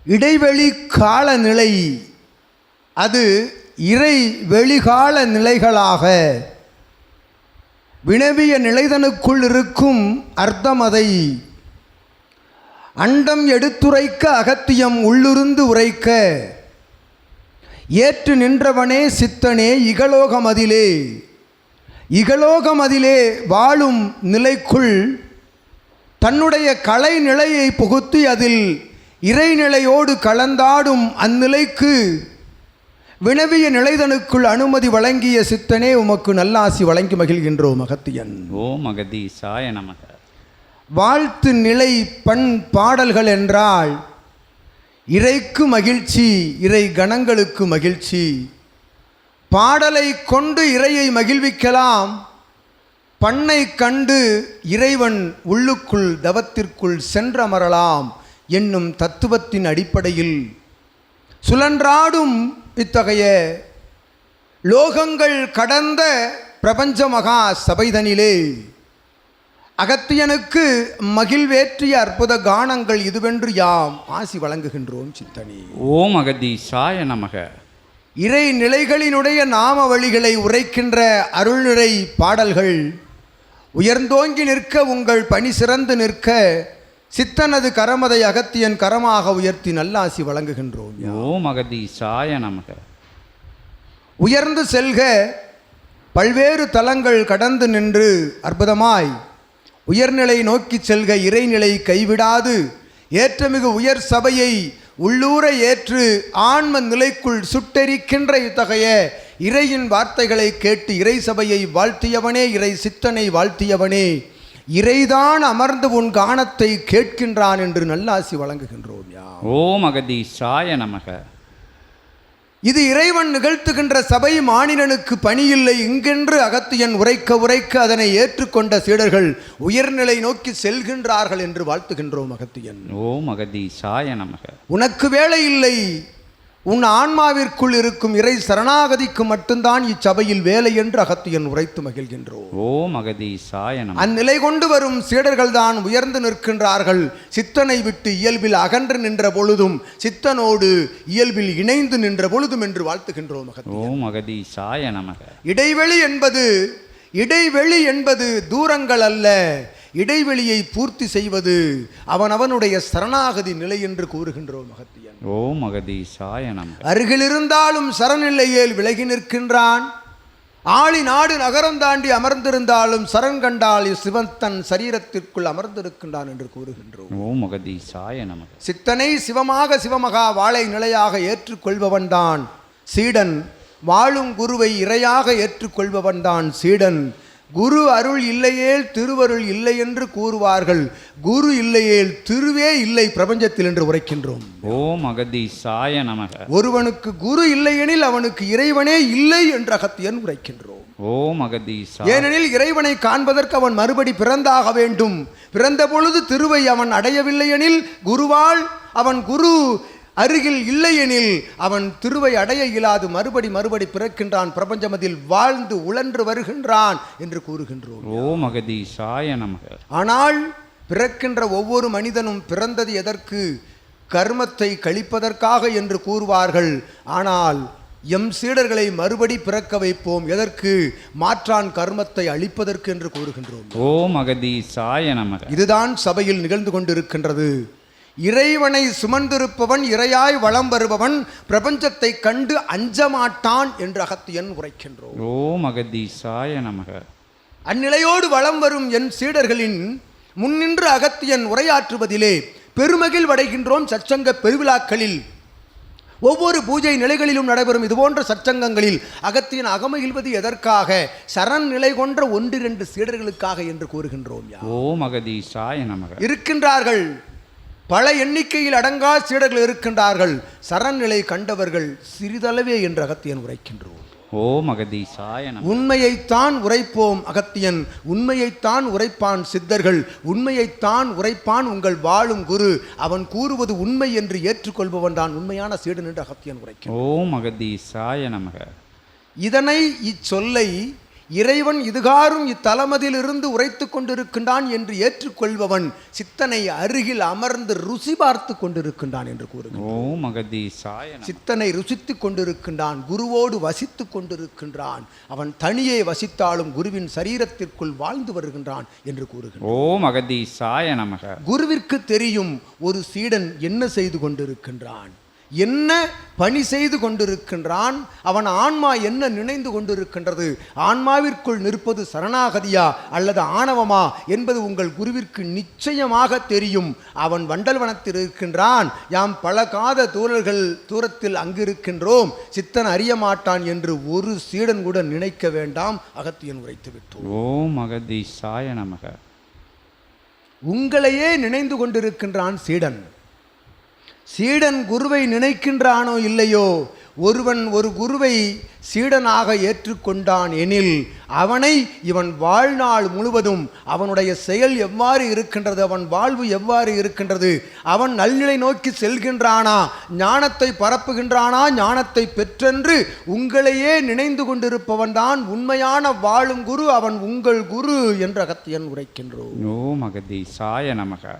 இடைவெளி காலநிலை அது இறை வெளிகால நிலைகளாக வினவிய நிலைதனுக்குள் இருக்கும் அர்த்தம். அதை அண்டம் எடுத்துரைக்க அகத்தியம் உள்ளிருந்து உரைக்க ஏற்று நின்றவனே சித்தனே இகலோகமதிலே இகலோகமதிலே வாழும் நிலைக்குள் தன்னுடைய கலை நிலையை புகுத்தி அதில் இறைநிலையோடு கலந்தாடும் அந்நிலைக்கு வினவிய நிலைதனுக்குள் அனுமதி வழங்கிய சித்தனே உமக்கு நல்லாசி வழங்கி மகிழ்கின்றோம் அகத்தியன். ஓம் அகதீசாய நமக. வாழ்த்து நிலை பண் பாடல்கள் என்றால் இறைக்கு மகிழ்ச்சி, இறை கணங்களுக்கு மகிழ்ச்சி. பாடலை கொண்டு இறையை மகிழ்விக்கலாம், பண்ணை கண்டு இறைவன் உள்ளுக்குள் தவத்திற்குள் சென்றமரலாம் என்னும் தத்துவத்தின் அடிப்படையில் சுழன்றாடும் இத்தகைய லோகங்கள் கடந்த பிரபஞ்ச மகா சபைதனிலே அகத்தியனுக்கு மகிழ்வேற்றிய அற்புத கானங்கள் இதுவென்று யாம் ஆசி வழங்குகின்றோம் சித்தனே. ஓம் அகதீசாய நமக. இறை நிலைகளினுடைய நாம வழிகளை உரைக்கின்ற அருள்நிறை பாடல்கள் உயர்ந்தோங்கி நிற்க, உங்கள் பணி சிறந்து நிற்க சித்தனது கரமதை அகத்தியன் கரமாக உயர்த்தி நல்லாசி வழங்குகின்றோம். ஓம் அகதீசாய நமக. உயர்ந்து செல்க, பல்வேறு தலங்கள் கடந்து நின்று அற்புதமாய் உயர்நிலை நோக்கி செல்க. இறைநிலை கைவிடாது ஏற்றமிகு உயர் சபையை உள்ளூர ஏற்று ஆன்ம நிலைக்குள் சுட்டெரிக்கின்ற இத்தகைய இறையின் வார்த்தைகளை கேட்டு இறை சபையை வாழ்த்தியவனே, இறை சித்தனை வாழ்த்தியவனே, இறைதான் அமர்ந்து உன் கானத்தை கேட்கின்றான் என்று நல்லாசி வழங்குகின்றோம். ஓம் அகதீசாய நமக. இது இறைவன் நிகழ்த்துகின்ற சபை, மானிடனுக்கு பணியில்லை இங்கென்று அகத்தியன் உரைக்க உரைக்க அதனை ஏற்றுக்கொண்ட சீடர்கள் உயர்நிலை நோக்கி செல்கின்றார்கள் என்று வாழ்த்துகின்றோம் அகத்தியன். ஓம் அகதீசாய நமக. உனக்கு வேலை இல்லை, உன் ஆன்மாவிற்குள் இருக்கும் இறை சரணாகதிக்கு மட்டும்தான் இச்சபையில் வேலை என்று அகத்தியன் உரைத்து மகிழ்கின்றோம். ஓம் அகதீசாய நமக. அந்நிலை கொண்டு வரும் சீடர்கள் தான் உயர்ந்து நிற்கின்றார்கள். சித்தனை விட்டு இயல்பில் அகன்று நின்ற பொழுதும் சித்தனோடு இயல்பில் இணைந்து நின்ற பொழுதும் என்று வாழ்த்துகின்றோம். ஓம் அகதீசாய நமக. இடைவெளி என்பது தூரங்கள் அல்ல, இடைவெளியை பூர்த்தி செய்வது அவனவனுடைய சரணாகதி நிலை என்று கூறுகின்றோம் அகத்தியன். ஓம் அகதீசாய நமக. அருகில் இருந்தாலும் சரநிலையில் விலகி நிற்கின்றான். ஆளி நாடு நகரம் தாண்டி அமர்ந்திருந்தாலும் சரண் கண்டால் சிவன் தன் சரீரத்திற்குள் அமர்ந்திருக்கின்றான் என்று கூறுகின்றோம். ஓம் அகதீசாய நமக. சித்தனை சிவமாக சிவமகா வாழை நிலையாக ஏற்றுக்கொள்பவன் தான் சீடன். வாழும் குருவை இறையாக ஏற்றுக்கொள்பவன் தான் சீடன். குரு அருள் இல்லையேல் திருவருள் இல்லை என்று கூறுவார்கள். குரு இல்லையேல் திருவே இல்லை பிரபஞ்சத்தில் என்று உரைக்கின்றோம். ஓம் அகதீசாய நமக. ஒருவனுக்கு குரு இல்லையெனில் அவனுக்கு இறைவனே இல்லை என்று அகத்தியன் உரைக்கின்றோம். ஓம் அகதீசா. ஏனெனில் இறைவனை காண்பதற்கு அவன் மறுபடி பிறந்தாக வேண்டும். பிறந்த பொழுது திருவை அவன் அடையவில்லையெனில் குருவால் அவன் குரு அருகில் இல்லையெனில் அவன் திருவை அடைய இயலாது மறுபடி பிறக்கின்றான். பிரபஞ்சமதில் வாழ்ந்து உழன்று வருகின்றான் என்று கூறுகின்றோம். ஓம் அகதீசாய நமக. ஆனால் பிறக்கின்ற ஒவ்வொரு மனிதனும் பிறந்தது எதற்கு? கர்மத்தை கழிப்பதற்காக என்று கூறுவார்கள். ஆனால் எம் சீடர்களை மறுபடி பிறக்க வைப்போம் எதற்கு? மாற்றான் கர்மத்தை அழிப்பதற்கு என்று கூறுகின்றோம். ஓம் அகதீசாய நமக. இதுதான் சபையில் நிகழ்ந்து கொண்டிருக்கின்றது. இறைவனை சுமந்திருப்பவன், இறையாய் வளம் வருபவன் பிரபஞ்சத்தை கண்டு அஞ்சமாட்டான் என்று அகத்தியன் உரைக்கின்றோம். ஓம் அகதீசாய நமக. அந்நிலையோடு வளம் வரும் என் சீடர்களின் முன்னின்று அகத்தியன் உரையாற்றுவதிலே பெருமகிழ் அடைகின்றோம். சச்சங்க பெருவிழாக்களில் ஒவ்வொரு பூஜை நிலைகளிலும் நடைபெறும் இதுபோன்ற சச்சங்கங்களில் அகத்தியன் அகமகிழ்வது எதற்காக? சரண் நிலை கொன்ற 1-2 சீடர்களுக்காக என்று கூறுகின்றோம். ஓம் அகதீசாய நமக. இருக்கின்றார்கள், பல எண்ணிக்கையில் அடங்கா சீடர்கள் இருக்கின்றார்கள். சரண்நிலை கண்டவர்கள் சிறிதளவே என்று அகத்தியன் உரைக்கின்றோம். ஓம் அகதீசாய நமக. உண்மையைத்தான் உரைப்போம் அகத்தியன், உண்மையைத்தான் உரைப்பான் சித்தர்கள், உண்மையைத்தான் உரைப்பான் உங்கள் வாழும் குரு. அவன் கூறுவது உண்மை என்று ஏற்றுக்கொள்பவன் தான் உண்மையான சீடன் என்று அகத்தியன் உரைக்கின்றான். ஓம் அகதீசாய நமக. இதனை இச்சொல்லை இறைவன் இதுகாரும் இத்தலமதிலிருந்து உரைத்து கொண்டிருக்கின்றான் என்று ஏற்றுக்கொள்பவன் சித்தனை அருகில் அமர்ந்து ருசி பார்த்து கொண்டிருக்கின்றான் என்று கூறுகிறான். ஓம் அகதீசாய நமக. சித்தனை ருசித்து கொண்டிருக்கின்றான், குருவோடு வசித்து கொண்டிருக்கின்றான். அவன் தனியே வசித்தாலும் குருவின் சரீரத்திற்குள் வாழ்ந்து வருகின்றான் என்று கூறுகிறான். ஓம் அகதீசாய நமக. குருவிற்கு தெரியும் ஒரு சீடன் என்ன செய்து கொண்டிருக்கின்றான், என்ன பணி செய்து கொண்டிருக்கின்றான், அவன் ஆன்மா என்ன நினைந்து கொண்டிருக்கின்றது, ஆன்மாவிற்குள் நிற்பது சரணாகதியா அல்லது ஆணவமா என்பது உங்கள் குருவிற்கு நிச்சயமாக தெரியும். அவன் வண்டல்வனத்தில் இருக்கின்றான், யாம் பல காத தூரத்தில் அங்கிருக்கின்றோம், சித்தன் அறிய மாட்டான் என்று ஒரு சீடன் கூட நினைக்க வேண்டாம். அகத்தியன் உரைத்து விட்டோம். ஓம் அகதீசாய நமக. உங்களையே நினைந்து கொண்டிருக்கின்றான் சீடன். சீடன் குருவை நினைக்கின்றானோ இல்லையோ, ஒருவன் ஒரு குருவை சீடனாக ஏற்றுக்கொண்டான் எனில் அவனை இவன் வாழ்நாள் முழுவதும் அவனுடைய செயல் எவ்வாறு இருக்கின்றது, அவன் வாழ்வு எவ்வாறு இருக்கின்றது, அவன் நல்நிலை நோக்கி செல்கின்றானா, ஞானத்தை பரப்புகின்றானா, ஞானத்தை பெற்றென்று உங்களையே நினைந்து கொண்டிருப்பவன் தான் உண்மையான வாழும் குரு. அவன் உங்கள் குரு என்று அகத்தியன் உரைக்கின்றோம். ஓம் அகதீசாய நமக.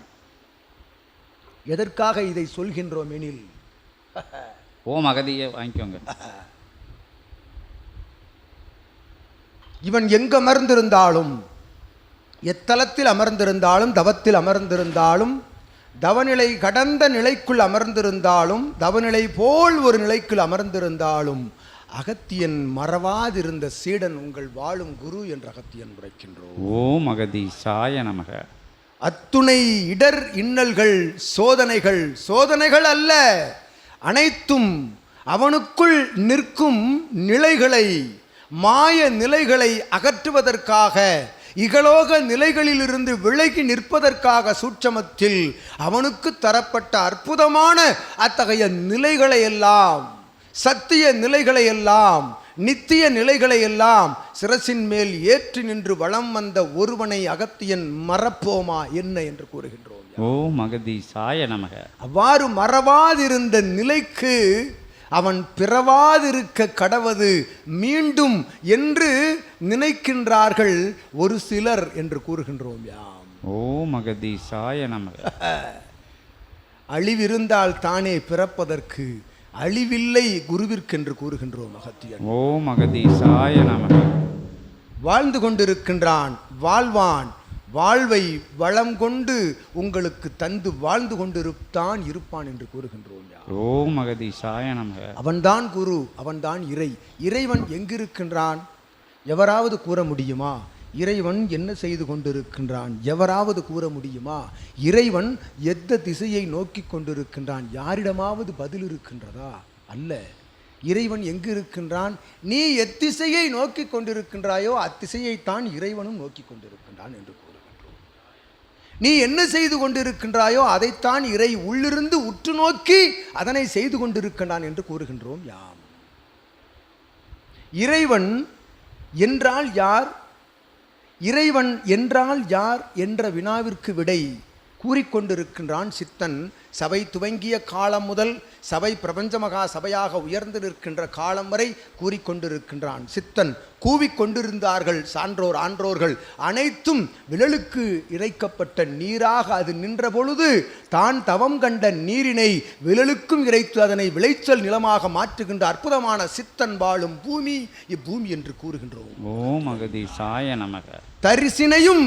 எதற்காக இதை சொல்கின்றோம் எனில், ஓம் அகதியை வாங்கிக்கோங்க. இவன் எங்கு அமர்ந்திருந்தாலும், எத்தலத்தில் அமர்ந்திருந்தாலும், தவத்தில் அமர்ந்திருந்தாலும், தவநிலை கடந்த நிலைக்குள் அமர்ந்திருந்தாலும், தவநிலை போல் ஒரு நிலைக்குள் அமர்ந்திருந்தாலும், அகத்தியன் மறவாதிருந்த சீடன் உங்கள் வாழும் குரு என்று அகத்தியன் உரைக்கின்றோம். ஓம் அகதீசாய நமக. அத்துணை இடர் இன்னல்கள் சோதனைகள் அல்ல, அனைத்தும் அவனுக்குள் நிற்கும் நிலைகளை, மாய நிலைகளை அகற்றுவதற்காக, இகலோக நிலைகளிலிருந்து விலகி நிற்பதற்காக சூட்சமத்தில் அவனுக்கு தரப்பட்ட அற்புதமான அத்தகைய நிலைகளை எல்லாம், சத்திய நிலைகளை எல்லாம், நித்திய நிலைகளை எல்லாம் சிரசின் மேல் ஏற்றி நின்று வளம் வந்த ஒருவனை அகத்தியன் மறப்போமா என்ன என்று கூறுகின்றோம். ஓம் அகதீசாய நமக. அவ்வாறு மறவாதிருந்த நிலைக்கு அவன் பிறவாதிருக்க கடவது மீண்டும் என்று நினைக்கின்றார்கள் ஒரு சிலர் என்று கூறுகின்றோம் யாம். ஓம் அகதீசாய நமக. அழிவிருந்தால் தானே பிறப்பதற்கு அழிவில்லை குருவிற்கென்று கூறுகின்றோம் அகத்தியன். ஓம் அகதீசாய நமக. வாழ்ந்து கொண்டிருக்கின்றான், வாழ்வான், வாழ்வை வளம் கொண்டு உங்களுக்கு தந்து வாழ்ந்து கொண்டிருப்பான் இருப்பான் என்று கூறுகின்றோம். ஓம் அகதீசாய நமக. அவன்தான் குரு, அவன்தான் இறை. இறைவன் எங்கிருக்கின்றான் எவராவது கூற முடியுமா? இறைவன் என்ன செய்து கொண்டிருக்கின்றான் எவராவது கூற முடியுமா? இறைவன் எந்த திசையை நோக்கி கொண்டிருக்கின்றான் யாரிடமாவது பதில் இருக்கின்றதா? அல்ல. இறைவன் எங்கு இருக்கின்றான்? நீ எத்திசையை நோக்கி கொண்டிருக்கின்றாயோ அத்திசையைத்தான் இறைவனும் நோக்கி கொண்டிருக்கின்றான் என்று கூறுகின்றோம். நீ என்ன செய்து கொண்டிருக்கின்றாயோ அதைத்தான் இறை உள்ளிருந்து உற்று நோக்கி அதனை செய்து கொண்டிருக்கின்றான் என்று கூறுகின்றோம் யாம். இறைவன் என்றால் யார்? இறைவன் என்றால் யார் என்ற வினாவிற்கு விடை கூறிக்கொண்டிருக்கின்றான் சித்தன். சபை துவங்கிய காலம் முதல் சபை பிரபஞ்ச மகா சபையாக உயர்ந்து நிற்கின்ற காலம் வரை கூறிக்கொண்டிருக்கின்றான் சித்தன். கூவிக்கொண்டிருந்தார்கள் சான்றோர் ஆன்றோர்கள் அனைத்தும் விழலுக்கு இறைக்கப்பட்ட நீராக அது நின்ற பொழுது தான் தவம் கண்ட நீரினை விழலுக்கும் இறைத்து அதனை விளைச்சல் நிலமாக மாற்றுகின்ற அற்புதமான சித்தன் வாழும் பூமி இப்பூமி என்று கூறுகின்றோம். ஓம் அகதீசாய நமக. தரிசினையும்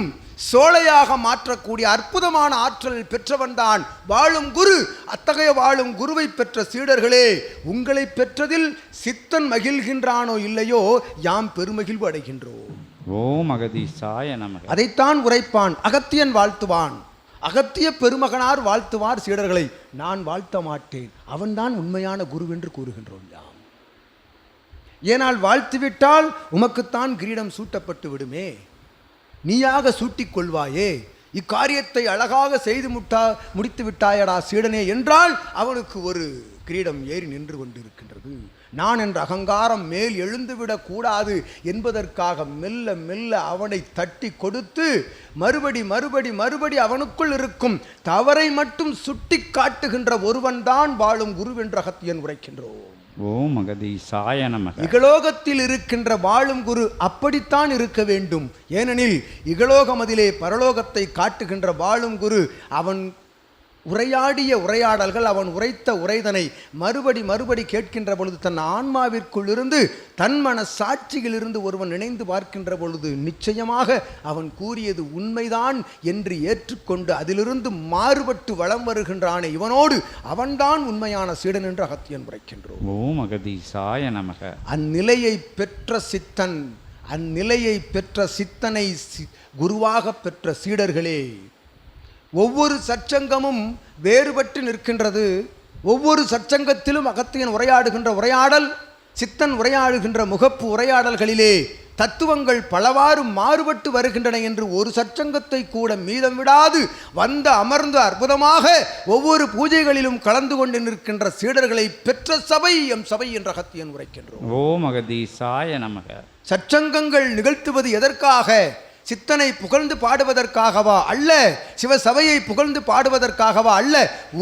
சோலையாக மாற்றக்கூடிய அற்புதமான ஆற்றல் பெற்றவன்தான் வாழும் குரு. அத்தகைய வாழும் குருவை பெற்ற சீடர்களே, உங்களை பெற்றதில் சித்தன் மகிழ்கின்றானோ இல்லையோ யாம் பெருமகிழ்வு அடைகின்றோம். ஓம் அகதீசாய நமக. அதைத்தான் உரைப்பான் அகத்தியன் வாழ்த்துவான். அகத்திய பெருமகனார் வாழ்த்துவார் சீடர்களை. நான் வாழ்த்த மாட்டேன், அவன்தான் உண்மையான குரு என்று கூறுகின்றோம் யாம். ஏனால் வாழ்த்துவிட்டால் உமக்குத்தான் கிரீடம் சூட்டப்பட்டு விடுமே, நீயாக சூட்டிக் கொள்வாயே, இக்காரியத்தை அழகாக செய்து முடித்து விட்டாயடா சீடனே என்றால் அவனுக்கு ஒரு கிரீடம் ஏறி நின்று கொண்டிருக்கின்றது. நான் என்ற அகங்காரம் மேல் எழுந்துவிடக் கூடாது என்பதற்காக மெல்ல மெல்ல அவனை தட்டி கொடுத்து மறுபடி அவனுக்குள் இருக்கும் தவறை மட்டும் சுட்டி காட்டுகின்ற ஒருவன்தான் வாழும் குரு என்று அகத்தியன் உரைக்கின்றோம். ஓம் அகதீசாய நமக. இகலோகத்தில் இருக்கின்ற வாழும் குரு அப்படித்தான் இருக்க வேண்டும். ஏனெனில் இகலோகமதிலே பரலோகத்தை காட்டுகின்ற வாழும் குரு அவன் உரையாடிய உரையாடல்கள், அவன் உரைத்த உரைதனை மறுபடி கேட்கின்ற பொழுது தன் ஆன்மாவிற்குள் இருந்து தன் மன சாட்சியிலிருந்து ஒருவன் நினைந்து பார்க்கின்ற பொழுது நிச்சயமாக அவன் கூறியது உண்மைதான் என்று ஏற்றுக்கொண்டு அதிலிருந்து மாறுபட்டு வலம் வருகின்றானே இவனோடு அவன்தான் உண்மையான சீடன் என்று அகத்தியன் உரைக்கின்றோம். ஓம் அகதீசாய நமக. அந்நிலையை பெற்ற சித்தன், அந்நிலையை பெற்ற சித்தனை குருவாக பெற்ற சீடர்களே, ஒவ்வொரு சற்சங்கமும் வேறுபட்டு நிற்கின்றது. ஒவ்வொரு சற்சங்கத்திலும் அகத்தியன் உரையாடுகின்ற உரையாடல், சித்தன் உரையாடுகின்ற முகப்பு உரையாடல்களிலே தத்துவங்கள் பலவாறு மாறுபட்டு வருகின்றன என்று ஒரு சற்சங்கத்தை கூட மீதம் விடாது வந்து அமர்ந்து அற்புதமாக ஒவ்வொரு பூஜைகளிலும் கலந்து கொண்டு நிற்கின்ற சீடர்களை பெற்ற சபை எம் சபை என்ற அகத்தியன் உரைக்கின்றோம். ஓம் அகதீசாய நமக. சற்சங்கங்கள் நிகழ்த்துவது எதற்காக? சித்தனை புகழ்ந்து பாடுவதற்காகவா அல்ல, சிவசபையை புகழ்ந்து பாடுவதற்காகவா அல்ல,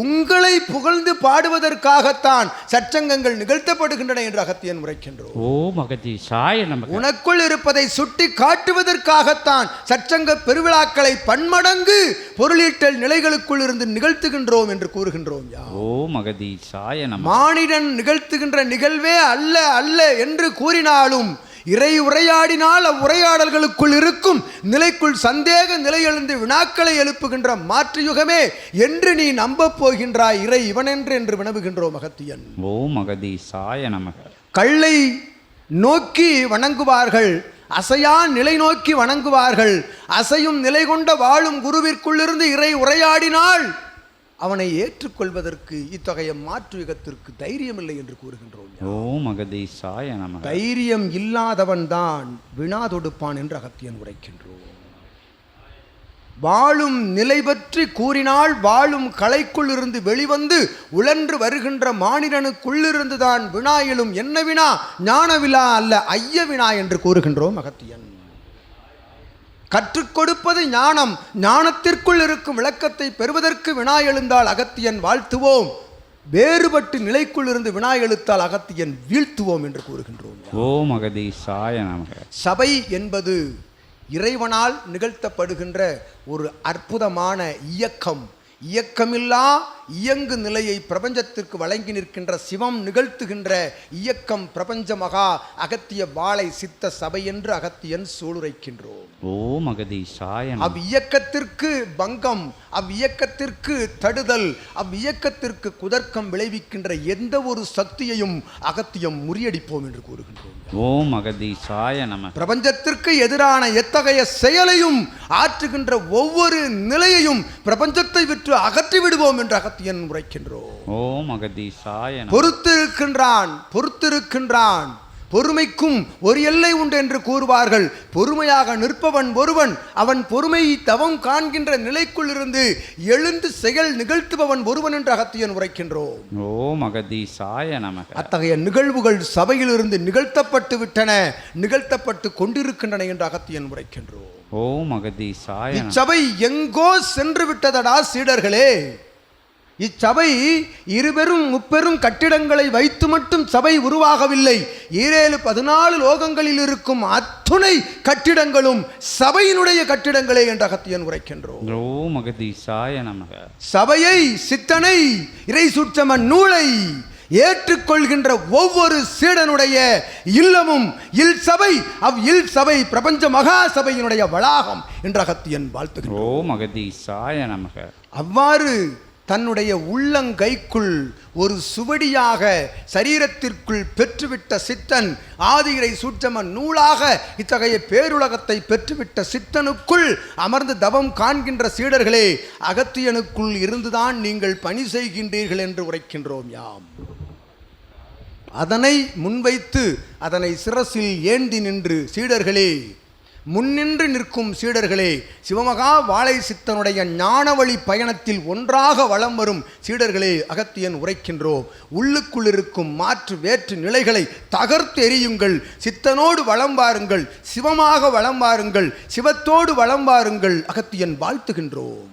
உங்களை புகழ்ந்து பாடுவதற்காகத்தான் சற்சங்கங்கள் நிகழ்த்தப்படுகின்றன என்று அகத்தியன் உரைக்கின்றோம். ஓம் அகதீசாய நமக. உனக்குள் இருப்பதை சுட்டி காட்டுவதற்காகத்தான் சற்சங்க பெருவிழாக்களை பன்மடங்கு பொருளீட்டல் நிலைகளுக்குள் இருந்து நிகழ்த்துகின்றோம் என்று கூறுகின்றோம். ஓம் அகதீசாய நமக. மானிடன் நிகழ்த்துகின்ற நிகழ்வே அல்ல அல்ல என்று கூறினாலும் இறை உரையாடினால் அவ்வுரையாடல்களுக்குள் இருக்கும் நிலைக்குள் சந்தேக நிலை எழுந்து வினாக்களை எழுப்புகின்ற மாற்று யுகமே என்று நீ நம்பப் போகின்றாய். இறை இவனென்று என்று வினவுகின்றோம் அகத்தியன். ஓம் அகதீசாய நமக. கல்லை நோக்கி வணங்குவார்கள், அசையா நிலை நோக்கி வணங்குவார்கள். அசையும் நிலை கொண்ட வாழும் குருவிற்குள்ளிருந்து இறை உரையாடினால் அவனை ஏற்றுக்கொள்வதற்கு இத்தகைய மாற்று யுகத்திற்கு தைரியம் இல்லை என்று கூறுகின்றோம். ஓம் அகதீசாய நமக. தைரியம் இல்லாதவன் தான் வினா தொடுப்பான் என்று அகத்தியன் உரைக்கின்றோம். வாழும் நிலை பற்றி கூறினால் வாழும் கலைக்குள் இருந்து வெளிவந்து உழன்று வருகின்ற மானிடனுக்குள்ளிருந்து தான் வினா எழும். என்ன வினா? ஞான வினா அல்ல, ஐய வினா என்று கூறுகின்றோம் அகத்தியன். கற்றுக் கொடுப்பது ஞானம். ஞானத்திற்குள் இருக்கும் விளக்கத்தை பெறுவதற்கு வினா எழுந்தால் அகத்தியன் வாழ்த்துவோம். வேறுபட்டு நிலைக்குள் இருந்து வினா எழுத்தால் அகத்தியன் வீழ்த்துவோம் என்று கூறுகின்றோம். ஓம் அகதீசாய நமக. சபை என்பது இறைவனால் நிகழ்த்தப்படுகின்ற ஒரு அற்புதமான இயக்கம். இயக்கமில்லா இயங்கு நிலையை பிரபஞ்சத்திற்கு வழங்கி நிற்கின்ற சிவம் நிகழ்த்துகின்ற இயக்கம் பிரபஞ்ச மகா அகத்திய வாழை சித்த சபை என்று அகத்தியன் சூளுரைக்கின்றோம். ஓம் அகதீசாய. அவ்வியக்கத்திற்கு பங்கம், அவ்வியக்கத்திற்கு தடுதல், அவ்வியக்கத்திற்கு குதர்க்கம் விளைவிக்கின்ற எந்த ஒரு சக்தியையும் அகத்தியம் முறியடிப்போம் என்று கூறுகின்றோம். ஓம் அகதீசாய நமக. பிரபஞ்சத்திற்கு எதிரான எத்தகைய செயலையும் ஆற்றுகின்ற ஒவ்வொரு நிலையையும் பிரபஞ்சத்தை விட்டு அகற்றி விடுவோம் என்று அகத்தியன் உரைக்கின்றோம். ஓம் அகதீசாய நமக. பொறுத்திருக்கின்றான். பொறுமைக்கும் ஒரு எல்லை உண்டு என்று கூறுவார்கள். பொறுமையாக நிற்பவன் ஒருவன், அவன் பொறுமை தவம் காண்கின்ற நிலைக்குள் இருந்து எழுந்து செயல் நிகழ்த்துபவன் ஒருவன் என்று அகத்தியன் உரைக்கின்றோம். ஓம் அகதீசாய நமக. அத்தகைய நிகழ்வுகள் சபையிலிருந்து நிகழ்த்தப்பட்டு விட்டன, நிகழ்த்தப்பட்டு கொண்டிருக்கின்றன என்று அகத்தியன் உரைக்கின்றோம். ஓம் அகதீசாய. இச்சபை எங்கோ சென்று விட்டதடா சீடர்களே. இச்சபை இருபெரும் முப்பெரும் கட்டிடங்களை வைத்து மட்டும் சபை உருவாகவில்லை. 14 லோகங்களில் இருக்கும் அத்துணை கட்டிடங்களும் சபையினுடைய கட்டிடங்களே என்று அகத்தியன் உரைக்கின்றோம். ஓம் அகதீசாய நமக. சபையை, சித்தனை, இறை சூட்சம நூலை ஏற்றுக்கொள்கின்ற ஒவ்வொரு சீடனுடைய இல்லமும் இல் சபை, இல் சபை பிரபஞ்ச மகா சபையினுடைய வளாகம் என்று அகத்தியன் வாழ்த்துகின்றோம். ஓம் அகதீசாய நமக. அவ்வாறு தன்னுடைய உள்ளங்கைக்குள் ஒரு சுவடியாக சரீரத்திற்குள் பெற்றுவிட்ட சித்தன், ஆதிரை சூட்சம நூலாக இத்தகைய பேருலகத்தை பெற்றுவிட்ட சித்தனுக்குள் அமர்ந்து தவம் காண்கின்ற சீடர்களே, அகத்தியனுக்குள் இருந்துதான் நீங்கள் பணி செய்கின்றீர்கள் என்று உரைக்கின்றோம் யாம். அதனை முன்வைத்து அதனை சிரசில் ஏந்தி நின்று சீடர்களே, முன்னின்று நிற்கும் சீடர்களே, சிவமகா வாழை சித்தனுடைய ஞானவழி பயணத்தில் ஒன்றாக வலம் வரும் சீடர்களே, அகத்தியன் உரைக்கின்றோம். உள்ளுக்குள் இருக்கும் மாற்று வேற்று நிலைகளை தகர்த்து எறியுங்கள். சித்தனோடு வலம் வாருங்கள், சிவமாக வலம் வாருங்கள், சிவத்தோடு வலம் வாருங்கள். அகத்தியன் வாழ்த்துகின்றோம்.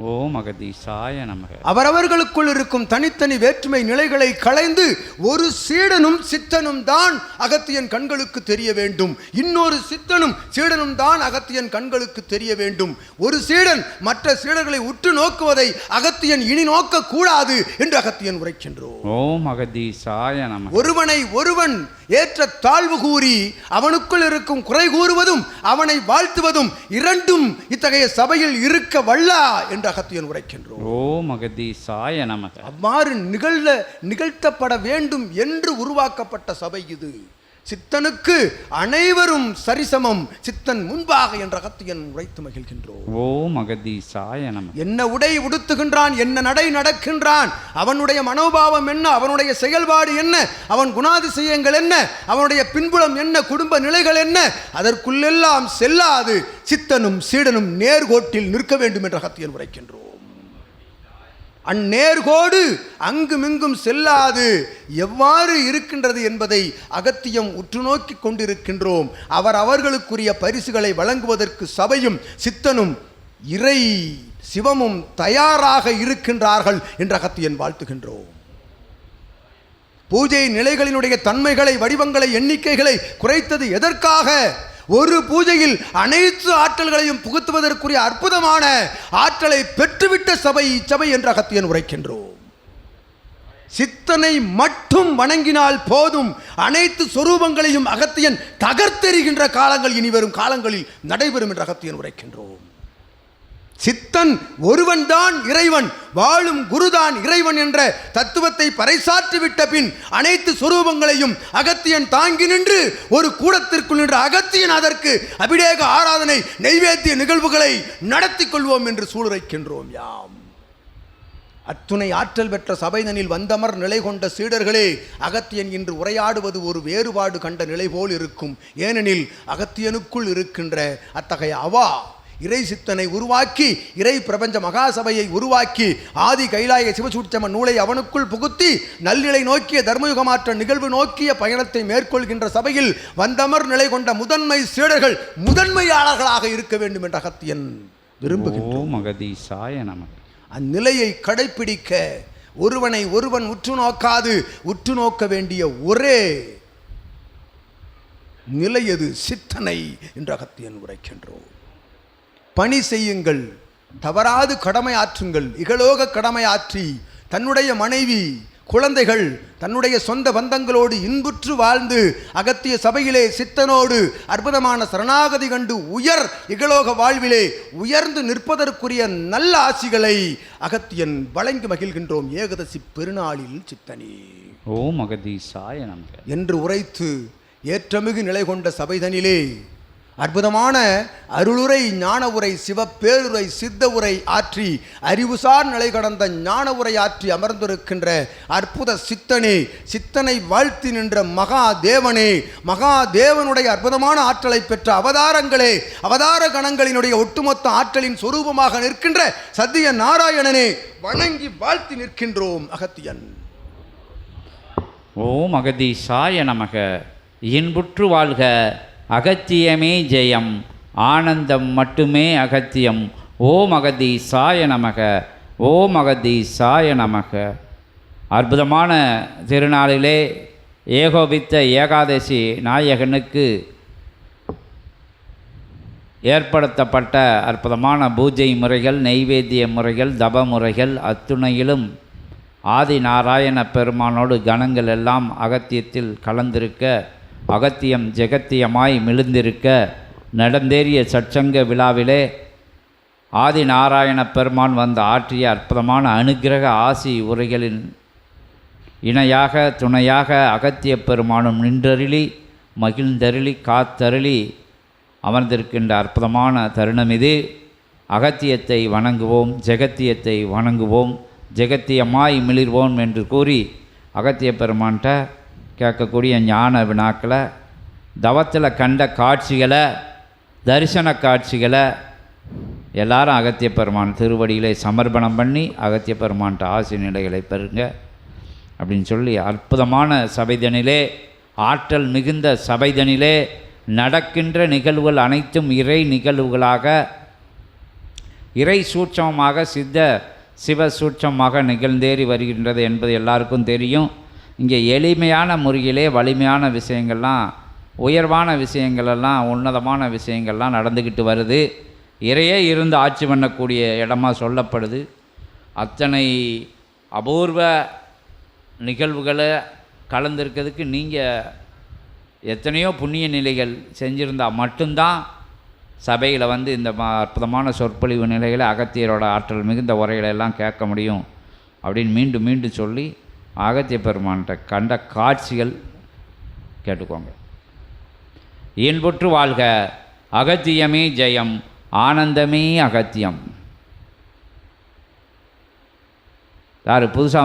ஓம் அகதீசாய நமக. அவரவர்களுக்குள் இருக்கும் தனித்தனி வேற்றுமை நிலைகளை களைந்து ஒரு சீடனும் சித்தனும் தான் அகத்தியன் கண்களுக்கு தெரிய வேண்டும். இன்னொரு சித்தனும் சீடனும் தான் அகத்தியன் கண்களுக்கு தெரிய வேண்டும். ஒரு சீடன் மற்ற சீடர்களை உற்று நோக்குவதை அகத்தியன் இனி நோக்க கூடாது என்று அகத்தியன் உரைக்கின்றோம். ஓம் அகதீசாய நமக. ஒருவனை ஒருவன் ஏற்ற தாழ்வு கூறி அவனுக்குள் இருக்கும் குறை கூறுவதும் அவனை வாழ்த்துவதும் இரண்டும் இத்தகைய சபையில் இருக்க வல்லா என்று அகத்தியன் உரைக்கின்றோம். ஓம் அகதீசாய நமக. அவ்வாறு நிகழ்த்தப்பட வேண்டும் என்று உருவாக்கப்பட்ட சபை இது. சித்தனுக்கு அனைவரும் சரிசமம், சித்தன் முன்பாக என்ற அகத்தியன் உரைத்து மகிழ்கின்றோம். ஓம் அகதீசாய நமக. என்ன உடை உடுத்துகின்றான், என்ன நடை நடக்கின்றான், அவனுடைய மனோபாவம் என்ன, அவனுடைய செயல்பாடு என்ன, அவன் குணாதிசயங்கள் என்ன, அவனுடைய பின்புலம் என்ன, குடும்ப நிலைகள் என்ன, அதற்குள்ளெல்லாம் செல்லாது சித்தனும் சீடனும் நேர்கோட்டில் நிற்க வேண்டும் என்ற அகத்தியன் உரைக்கின்றோம். அந்நேர்கோடு அங்குமிங்கும் செல்லாது எவ்வாறு இருக்கின்றது என்பதை அகத்தியம் உற்று நோக்கி கொண்டிருக்கின்றோம். அவர்களுக்குரிய பரிசுகளை வழங்குவதற்கு சபையும் சித்தனும் இறை சிவமும் தயாராக இருக்கின்றார்கள் என்று அகத்தியன் வாழ்த்துகின்றோம். பூஜை நிலைகளினுடைய தன்மைகளை, வடிவங்களை, எண்ணிக்கைகளை குறைத்தது எதற்காக? ஒரு பூஜையில் அனைத்து ஆற்றல்களையும் புகுத்துவதற்குரிய அற்புதமான ஆற்றலை பெற்றுவிட்ட சபை இச்சபை என்று அகத்தியன் உரைக்கின்றோம். சித்தனை மட்டும் வணங்கினால் போதும், அனைத்து சொரூபங்களையும் அகத்தியன் தகர்த்தெறிகின்ற காலங்கள் இனிவரும் காலங்களில் நடைபெறும் என்று அகத்தியன் உரைக்கின்றோம். சித்தன் ஒருவன் தான் இறைவன், வாழும் குருதான் இறைவன் என்ற தத்துவத்தை பறைசாற்றிவிட்ட பின் அனைத்து சொரூபங்களையும் அகத்தியன் தாங்கி நின்று ஒரு கூடத்திற்குள் நின்று அகத்தியன் அதற்கு அபிடேக ஆராதனை நைவேத்திய நிகழ்வுகளை நடத்தி கொள்வோம் என்று சூளுரைக்கின்றோம். யாம் அத்துணை ஆற்றல் பெற்ற சபைதனில் வந்தமர் நிலை கொண்ட சீடர்களே, அகத்தியன் இன்று உரையாடுவது ஒரு வேறுபாடு கண்ட நிலை போல் இருக்கும். ஏனெனில் அகத்தியனுக்குள் இருக்கின்ற அத்தகைய அவா இறை சித்தனை உருவாக்கி, இறை பிரபஞ்ச மகாசபையை உருவாக்கி, ஆதி கைலாய சிவசூட்சம நூலை அவனுக்குள் புகுத்தி நல்நிலை நோக்கிய தர்மயுகமாற்ற நிகழ்வு நோக்கிய பயணத்தை மேற்கொள்கின்ற சபையில் வந்தமர் நிலை கொண்ட முதன்மை சீடர்கள் முதன்மையாளர்களாக இருக்க வேண்டும் என்ற அகத்தியன் விரும்புகின்றோம். அந்நிலையை கடைப்பிடிக்க ஒருவனை ஒருவன் உற்று நோக்காது உற்று நோக்க வேண்டிய ஒரே நிலையது சித்தனை என்று அகத்தியன் உரைக்கின்றோம். பணி செய்யுங்கள், தவறாது கடமை ஆற்றுங்கள். இகலோக கடமை ஆற்றி தன்னுடைய மனைவி, குழந்தைகள், தன்னுடைய சொந்த பந்தங்களோடு இன்புற்று வாழ்ந்து அகத்திய சபையிலே சித்தனோடு அற்புதமான சரணாகதி கண்டு இகலோக வாழ்விலே உயர்ந்து நிற்பதற்குரிய நல்ல ஆசிகளை அகத்தியன் வழங்கி மகிழ்கின்றோம். ஏகாதசி பெருநாளில் சித்தனே ஓம் அகதீசாய நமக என்று உரைத்து ஏற்றமிகு நிலை கொண்ட சபைதனிலே அற்புதமான அருளுரை, ஞான உரை, சிவப்பேருரை, சித்த உரை ஆற்றி அறிவுசார் நிலை கடந்த ஞான உரை ஆற்றி அமர்ந்திருக்கின்ற அற்புத சித்தனே, சித்தனை வாழ்த்தி நின்ற மகாதேவனே, மகாதேவனுடைய அற்புதமான ஆற்றலை பெற்ற அவதாரங்களே, அவதார கணங்களினுடைய ஒட்டுமொத்த ஆற்றலின் சொரூபமாக நிற்கின்ற சத்திய நாராயணனே, வணங்கி வாழ்த்தி நிற்கின்றோம். அகத்தியன் ஓம் அகதீசாய நமக. இன்புற்று வாழ்க, அகத்தியமே ஜெயம், ஆனந்தம் மட்டுமே அகத்தியம். ஓம் அகதீசாய நமக. ஓம் அகதீசாய நமக. அற்புதமான திருநாளிலே ஏகோபித்த ஏகாதசி நாயகனுக்கு ஏற்படுத்தப்பட்ட அற்புதமான பூஜை முறைகள், நெய்வேத்திய முறைகள், தப முறைகள் அத்துணையிலும் ஆதி நாராயண பெருமானோடு கணங்கள் எல்லாம் அகத்தியத்தில் கலந்திருக்க, அகத்தியம் ஜெகத்தியமாய் மிளிர்ந்திருக்க நடந்தேறிய சற்சங்க விழாவிலே ஆதி நாராயண பெருமான் வந்து ஆற்றிய அற்புதமான அனுக்கிரக ஆசி உரைகளின் இணையாக துணையாக அகத்திய பெருமானும் நின்றருளி மகிழ்ந்தருளி காத்தருளி அமர்ந்திருக்கின்ற அற்புதமான தருணம் இது. அகத்தியத்தை வணங்குவோம், ஜெகத்தியத்தை வணங்குவோம், ஜெகத்தியமாய் மிளிர்வோம் என்று கூறி அகத்திய பெருமான்கிட்ட கேட்கக்கூடிய ஞான வினாக்களை, தவத்தில் கண்ட காட்சிகளை, தரிசன காட்சிகளை எல்லாரும் அகத்திய பெருமான் திருவடியிலே சமர்ப்பணம் பண்ணி அகத்திய பெருமான்கிட்ட ஆசி நிலைகளை பெறுங்க அப்படின்னு சொல்லி அற்புதமான சபைதனிலே, ஆற்றல் மிகுந்த சபைதனிலே நடக்கின்ற நிகழ்வுகள் அனைத்தும் இறை நிகழ்வுகளாக இறை சூட்சமமாக சிவ சூட்சமாக நிகழ்ந்தேறி வருகின்றது என்பது எல்லாருக்கும் தெரியும். இங்கே எளிமையான முறையிலே வலிமையான விஷயங்கள்லாம், உயர்வான விஷயங்களெல்லாம், உன்னதமான விஷயங்கள்லாம் நடந்துக்கிட்டு வருது. இறையே இருந்து ஆட்சி பண்ணக்கூடிய இடமா சொல்லப்படுது. அத்தனை அபூர்வ நிகழ்வுகளை கலந்துருக்கிறதுக்கு நீங்கள் எத்தனையோ புண்ணிய நிலைகள் செஞ்சுருந்தால் மட்டும்தான் சபையில் வந்து இந்த அற்புதமான சொற்பொழிவு நிலைகளை அகத்தியரோட ஆற்றல் மிகுந்த உரைகளை எல்லாம் கேட்க முடியும் அப்படின்னு மீண்டும் மீண்டும் சொல்லி அகத்திய பெருமான்கிட்ட கண்ட காட்சிகள் கேட்டுக்கோங்க. இன்புற்று வாழ்க, அகத்தியமே ஜெயம், ஆனந்தமே அகத்தியம். யார் புதுசாக